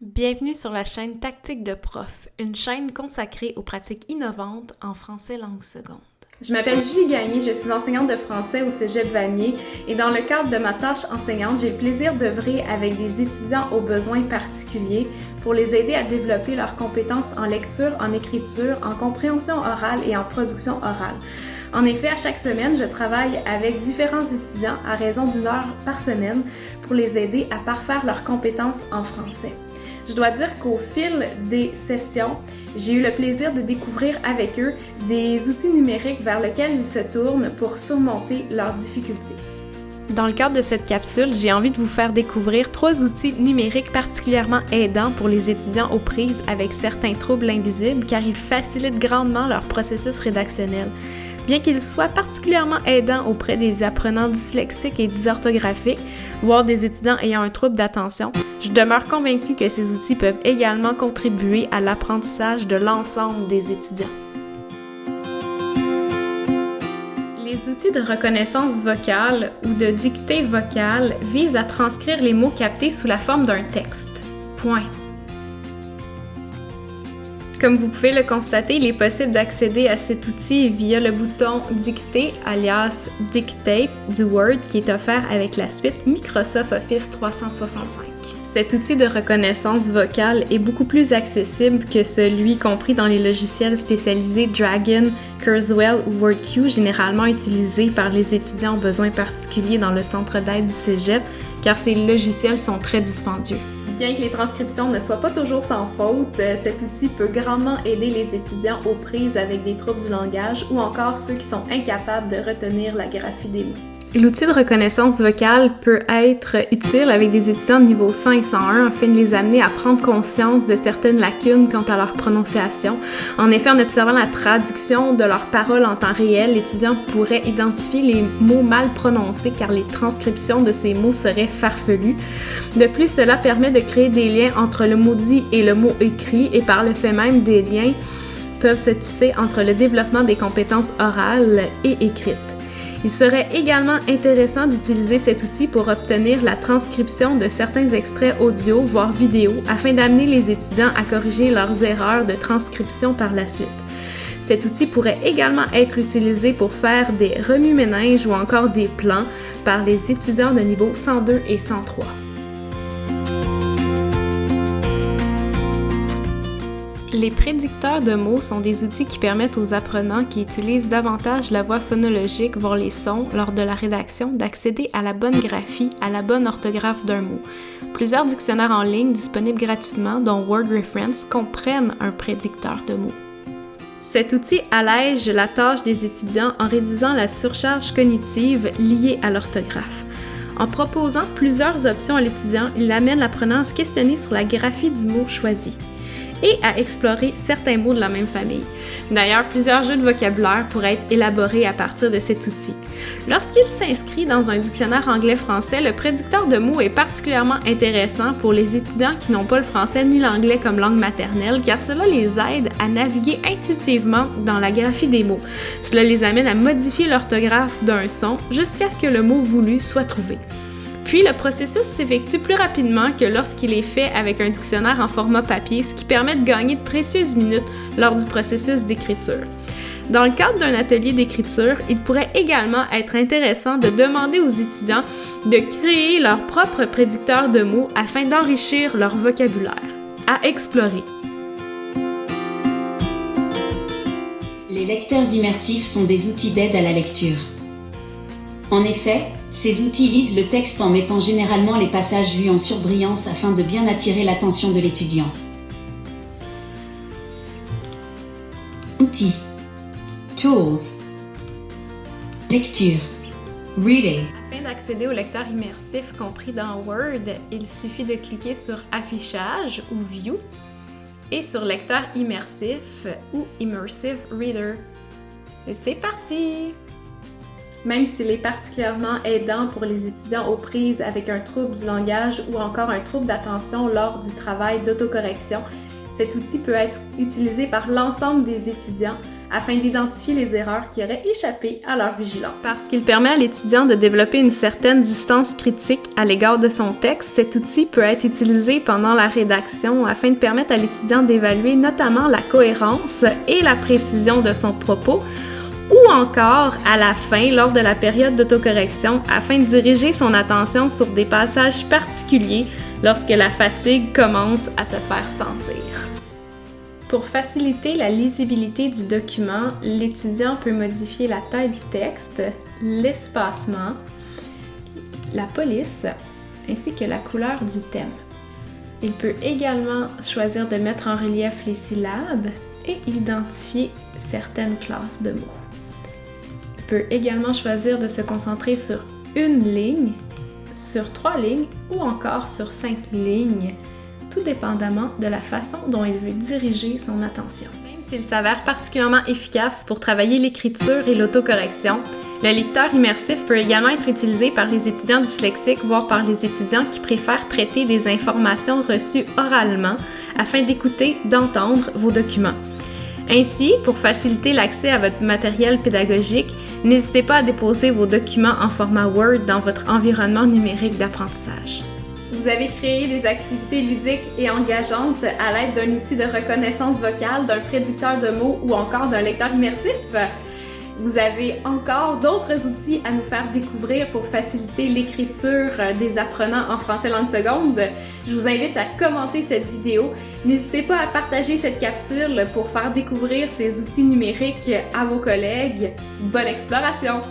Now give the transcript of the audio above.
Bienvenue sur la chaîne Tactique de Prof, une chaîne consacrée aux pratiques innovantes en français langue seconde. Je m'appelle Julie Gagné, je suis enseignante de français au Cégep Vanier et dans le cadre de ma tâche enseignante, j'ai le plaisir d'œuvrer avec des étudiants aux besoins particuliers pour les aider à développer leurs compétences en lecture, en écriture, en compréhension orale et en production orale. En effet, à chaque semaine, je travaille avec différents étudiants à raison d'1 heure par semaine pour les aider à parfaire leurs compétences en français. Je dois dire qu'au fil des sessions, j'ai eu le plaisir de découvrir avec eux des outils numériques vers lesquels ils se tournent pour surmonter leurs difficultés. Dans le cadre de cette capsule, j'ai envie de vous faire découvrir 3 outils numériques particulièrement aidants pour les étudiants aux prises avec certains troubles invisibles car ils facilitent grandement leur processus rédactionnel. Bien qu'ils soient particulièrement aidants auprès des apprenants dyslexiques et dysorthographiques, voire des étudiants ayant un trouble d'attention, je demeure convaincue que ces outils peuvent également contribuer à l'apprentissage de l'ensemble des étudiants. Les outils de reconnaissance vocale ou de dictée vocale visent à transcrire les mots captés sous la forme d'un texte. Point. Comme vous pouvez le constater, il est possible d'accéder à cet outil via le bouton Dicter alias Dictate du Word qui est offert avec la suite Microsoft Office 365. Cet outil de reconnaissance vocale est beaucoup plus accessible que celui compris dans les logiciels spécialisés Dragon, Kurzweil ou WordQ, généralement utilisés par les étudiants aux besoins particuliers dans le centre d'aide du Cégep, car ces logiciels sont très dispendieux. Bien que les transcriptions ne soient pas toujours sans faute, cet outil peut grandement aider les étudiants aux prises avec des troubles du langage ou encore ceux qui sont incapables de retenir la graphie des mots. L'outil de reconnaissance vocale peut être utile avec des étudiants de niveau 100 et 101 afin de les amener à prendre conscience de certaines lacunes quant à leur prononciation. En effet, en observant la traduction de leurs paroles en temps réel, l'étudiant pourrait identifier les mots mal prononcés car les transcriptions de ces mots seraient farfelues. De plus, cela permet de créer des liens entre le mot dit et le mot écrit et par le fait même, des liens peuvent se tisser entre le développement des compétences orales et écrites. Il serait également intéressant d'utiliser cet outil pour obtenir la transcription de certains extraits audio, voire vidéo, afin d'amener les étudiants à corriger leurs erreurs de transcription par la suite. Cet outil pourrait également être utilisé pour faire des remue-ménages ou encore des plans par les étudiants de niveau 102 et 103. Les prédicteurs de mots sont des outils qui permettent aux apprenants qui utilisent davantage la voix phonologique, voire les sons, lors de la rédaction, d'accéder à la bonne graphie, à la bonne orthographe d'un mot. Plusieurs dictionnaires en ligne disponibles gratuitement, dont Word Reference, comprennent un prédicteur de mots. Cet outil allège la tâche des étudiants en réduisant la surcharge cognitive liée à l'orthographe. En proposant plusieurs options à l'étudiant, il amène l'apprenant à se questionner sur la graphie du mot choisi et à explorer certains mots de la même famille. D'ailleurs, plusieurs jeux de vocabulaire pourraient être élaborés à partir de cet outil. Lorsqu'il s'inscrit dans un dictionnaire anglais-français, le prédicteur de mots est particulièrement intéressant pour les étudiants qui n'ont pas le français ni l'anglais comme langue maternelle, car cela les aide à naviguer intuitivement dans la graphie des mots. Cela les amène à modifier l'orthographe d'un son jusqu'à ce que le mot voulu soit trouvé. Puis, le processus s'effectue plus rapidement que lorsqu'il est fait avec un dictionnaire en format papier, ce qui permet de gagner de précieuses minutes lors du processus d'écriture. Dans le cadre d'un atelier d'écriture, il pourrait également être intéressant de demander aux étudiants de créer leur propre prédicteur de mots afin d'enrichir leur vocabulaire. À explorer. Les lecteurs immersifs sont des outils d'aide à la lecture. En effet, ces outils lisent le texte en mettant généralement les passages lus en surbrillance afin de bien attirer l'attention de l'étudiant. Outils. Tools. Lecture. Reading. Afin d'accéder au lecteur immersif compris dans Word, il suffit de cliquer sur Affichage ou View et sur Lecteur immersif ou Immersive Reader. Et c'est parti! Même s'il est particulièrement aidant pour les étudiants aux prises avec un trouble du langage ou encore un trouble d'attention lors du travail d'autocorrection, cet outil peut être utilisé par l'ensemble des étudiants afin d'identifier les erreurs qui auraient échappé à leur vigilance. Parce qu'il permet à l'étudiant de développer une certaine distance critique à l'égard de son texte, cet outil peut être utilisé pendant la rédaction afin de permettre à l'étudiant d'évaluer notamment la cohérence et la précision de son propos, ou encore à la fin, lors de la période d'autocorrection, afin de diriger son attention sur des passages particuliers lorsque la fatigue commence à se faire sentir. Pour faciliter la lisibilité du document, l'étudiant peut modifier la taille du texte, l'espacement, la police, ainsi que la couleur du thème. Il peut également choisir de mettre en relief les syllabes et identifier certaines classes de mots. Il peut également choisir de se concentrer sur une ligne, sur 3 lignes ou encore sur 5 lignes, tout dépendamment de la façon dont il veut diriger son attention. Même s'il s'avère particulièrement efficace pour travailler l'écriture et l'autocorrection, le lecteur immersif peut également être utilisé par les étudiants dyslexiques, voire par les étudiants qui préfèrent traiter des informations reçues oralement afin d'écouter, d'entendre vos documents. Ainsi, pour faciliter l'accès à votre matériel pédagogique, n'hésitez pas à déposer vos documents en format Word dans votre environnement numérique d'apprentissage. Vous avez créé des activités ludiques et engageantes à l'aide d'un outil de reconnaissance vocale, d'un prédicteur de mots ou encore d'un lecteur immersif? Vous avez encore d'autres outils à nous faire découvrir pour faciliter l'écriture des apprenants en français langue seconde. Je vous invite à commenter cette vidéo. N'hésitez pas à partager cette capsule pour faire découvrir ces outils numériques à vos collègues. Bonne exploration!